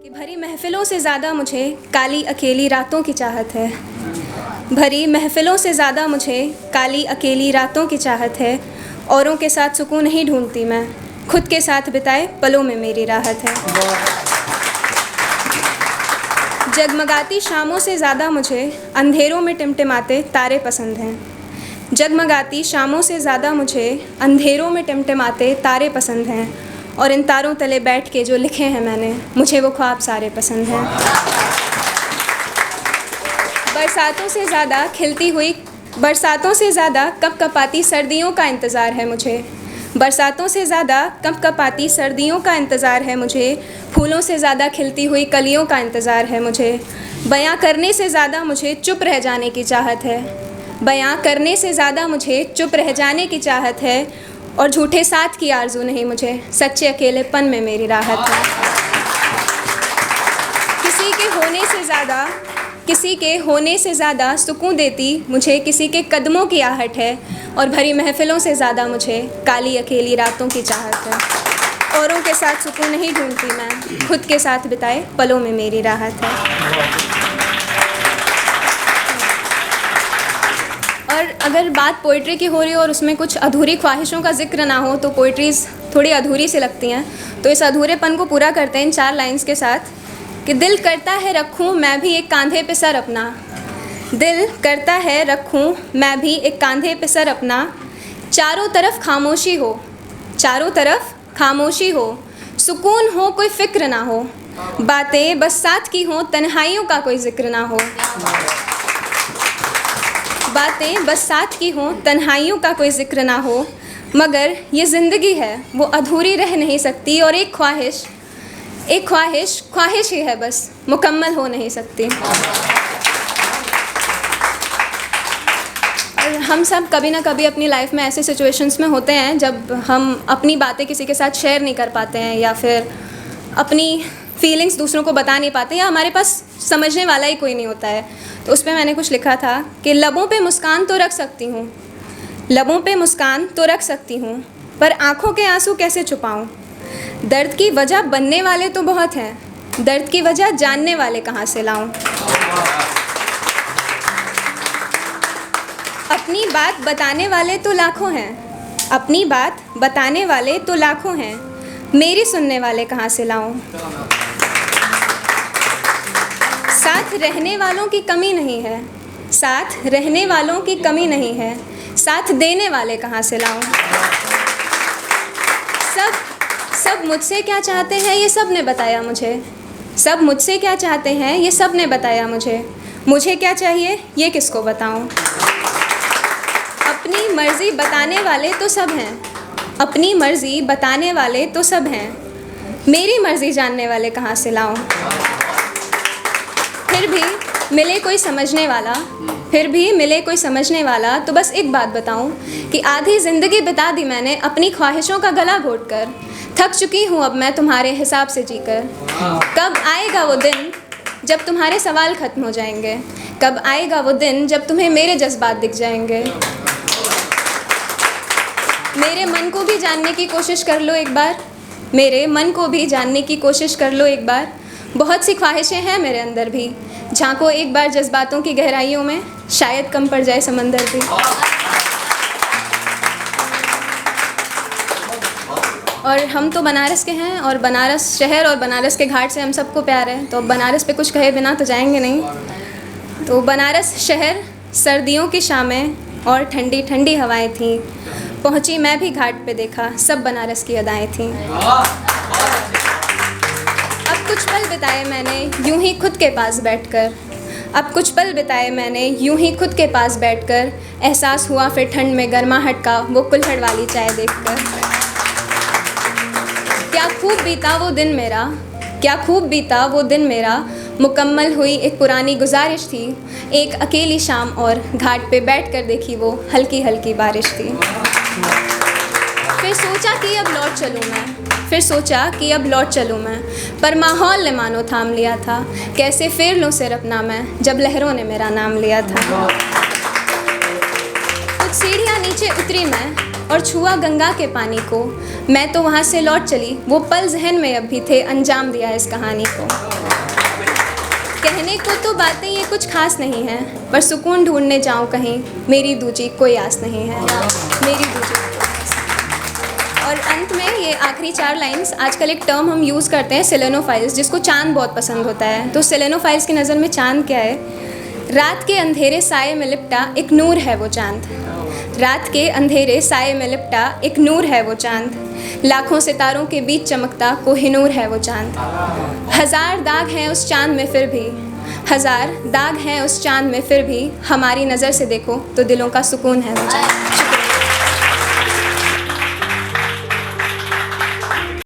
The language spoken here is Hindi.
कि भरी महफ़िलों से ज़्यादा मुझे काली अकेली रातों की चाहत है। भरी महफ़िलों से ज़्यादा मुझे काली अकेली रातों की चाहत है। औरों के साथ सुकून नहीं ढूंढती मैं, खुद के साथ बिताए पलों में मेरी राहत है। जगमगाती शामों से ज़्यादा मुझे अंधेरों में टिमटिमाते तारे पसंद हैं। जगमगाती शामों से ज़्यादा मुझे अंधेरों में टिमटिमाते तारे पसंद हैं। और इन तारों तले बैठ के जो लिखे हैं मैंने, मुझे वो ख्वाब सारे पसंद हैं। बरसातों से ज़्यादा खिलती हुई, बरसातों से ज़्यादा कपकपाती सर्दियों का इंतज़ार है मुझे। बरसातों से ज़्यादा कपकपाती सर्दियों का इंतज़ार है मुझे। फूलों से ज़्यादा खिलती हुई कलियों का इंतज़ार है मुझे। बयां करने से ज़्यादा मुझे चुप रह जाने की चाहत है। बयां करने से ज़्यादा मुझे चुप रह जाने की चाहत है। और झूठे साथ की आरज़ू नहीं मुझे, सच्चे अकेलेपन में मेरी राहत है। किसी के होने से ज़्यादा सुकून देती मुझे किसी के कदमों की आहट है। और भरी महफ़िलों से ज़्यादा मुझे काली अकेली रातों की चाहत है। औरों के साथ सुकून नहीं ढूंढती मैं, खुद के साथ बिताए पलों में मेरी राहत है। और अगर बात पोइट्री की हो रही हो और उसमें कुछ अधूरी ख्वाहिशों का जिक्र ना हो तो पोइट्रीज़ थोड़ी अधूरी सी लगती हैं। तो इस अधूरेपन को पूरा करते हैं इन 4 लाइन्स के साथ कि दिल करता है रखूं मैं भी एक कांधे पे सर अपना। दिल करता है रखूं मैं भी एक कांधे पे सर अपना। चारों तरफ खामोशी हो, चारों तरफ खामोशी हो। सुकून हो कोई फ़िक्र ना हो, बातें बस साथ की हों तन्हाइयों का कोई ज़िक्र ना हो। बातें बस साथ की हों तन्हाइयों का कोई ज़िक्र ना हो। मगर ये ज़िंदगी है वो अधूरी रह नहीं सकती। और एक ख्वाहिश ही है बस, मुकम्मल हो नहीं सकती। और हम सब कभी ना कभी अपनी लाइफ में ऐसे सिचुएशंस में होते हैं जब हम अपनी बातें किसी के साथ शेयर नहीं कर पाते हैं, या फिर अपनी फीलिंग्स दूसरों को बता नहीं पाते, या हमारे पास समझने वाला ही कोई नहीं होता है। तो उस पर मैंने कुछ लिखा था कि लबों पे मुस्कान तो रख सकती हूँ, लबों पे मुस्कान तो रख सकती हूँ, पर आँखों के आंसू कैसे छुपाऊँ। दर्द की वजह बनने वाले तो बहुत हैं, दर्द की वजह जानने वाले कहाँ से लाऊं। अपनी बात बताने वाले तो लाखों हैं, अपनी बात बताने वाले तो लाखों हैं, मेरी सुनने वाले कहाँ से लाऊं। साथ रहने वालों की कमी नहीं है, साथ रहने वालों की कमी नहीं है, साथ देने वाले कहाँ से लाऊं। सब मुझसे क्या चाहते हैं ये सब ने बताया मुझे, सब मुझसे क्या चाहते हैं ये सब ने बताया मुझे। मुझे क्या चाहिए ये किसको बताऊं। अपनी मर्ज़ी बताने वाले तो सब हैं, अपनी मर्ज़ी बताने वाले तो सब हैं, मेरी मर्ज़ी जानने वाले कहाँ से लाऊं। फिर भी मिले कोई समझने वाला, फिर भी मिले कोई समझने वाला तो बस एक बात बताऊं कि आधी ज़िंदगी बिता दी मैंने अपनी ख्वाहिशों का गला घोट कर। थक चुकी हूँ अब मैं तुम्हारे हिसाब से जीकर। कब आएगा वो दिन जब तुम्हारे सवाल ख़त्म हो जाएंगे, कब आएगा वो दिन जब तुम्हें मेरे जज्बात दिख जाएंगे। मेरे मन को भी जानने की कोशिश कर लो एक बार, मेरे मन को भी जानने की कोशिश कर लो एक बार। बहुत सी ख्वाहिशें हैं मेरे अंदर भी, झांको एक बार जज्बातों की गहराइयों में, शायद कम पड़ जाए समंदर भी। और हम तो बनारस के हैं, और बनारस शहर और बनारस के घाट से हम सबको प्यार है, तो बनारस पे कुछ कहे बिना तो जाएंगे नहीं। तो बनारस शहर, सर्दियों की शामें और ठंडी ठंडी हवाएं थीं। पहुंची मैं भी घाट पे, देखा सब बनारस की अदाएं थीं। अब कुछ पल बिताए मैंने यूं ही खुद के पास बैठकर, अब कुछ पल बिताए मैंने यूं ही खुद के पास बैठकर। एहसास हुआ फिर ठंड में गर्माहट का वो कुल्हड़ वाली चाय देखकर। क्या खूब बीता वो दिन मेरा, क्या खूब बीता वो दिन मेरा। मुकम्मल हुई एक पुरानी गुजारिश थी, एक अकेली शाम और घाट पे बैठकर देखी वो हल्की हल्की बारिश थी। फिर सोचा कि अब लौट चलूँ मैं, फिर सोचा कि अब लौट चलूँ मैं, पर माहौल ने मानो थाम लिया था। कैसे फेर लूँ सिर अपना मैं जब लहरों ने मेरा नाम लिया था। कुछ सीढ़ियाँ नीचे उतरी मैं और छुआ गंगा के पानी को, मैं तो वहाँ से लौट चली, वो पल जहन में अब भी थे, अंजाम दिया इस कहानी को। कहने को तो बातें ये कुछ खास नहीं है, पर सुकून ढूंढने जाऊँ कहीं, मेरी दूजी कोई आस नहीं है, मेरी दूजी कोई आस नहीं। और अंत में ये आखिरी 4 लाइन्स, आजकल एक टर्म हम यूज़ करते हैं सेलेनोफाइल्स, जिसको चांद बहुत पसंद होता है। तो सेलेनोफाइल्स की नज़र में चांद क्या है? रात के अंधेरे साए में लिपटा एक नूर है वो चांद, रात के अंधेरे साए में लिपटा एक नूर है वो चांद, लाखों सितारों के बीच चमकता कोहिनूर है वो चांद। 1000 दाग हैं उस चांद में फिर भी, 1000 दाग हैं उस चांद में फिर भी, हमारी नज़र से देखो तो दिलों का सुकून है वो चांद। शुक्रिया।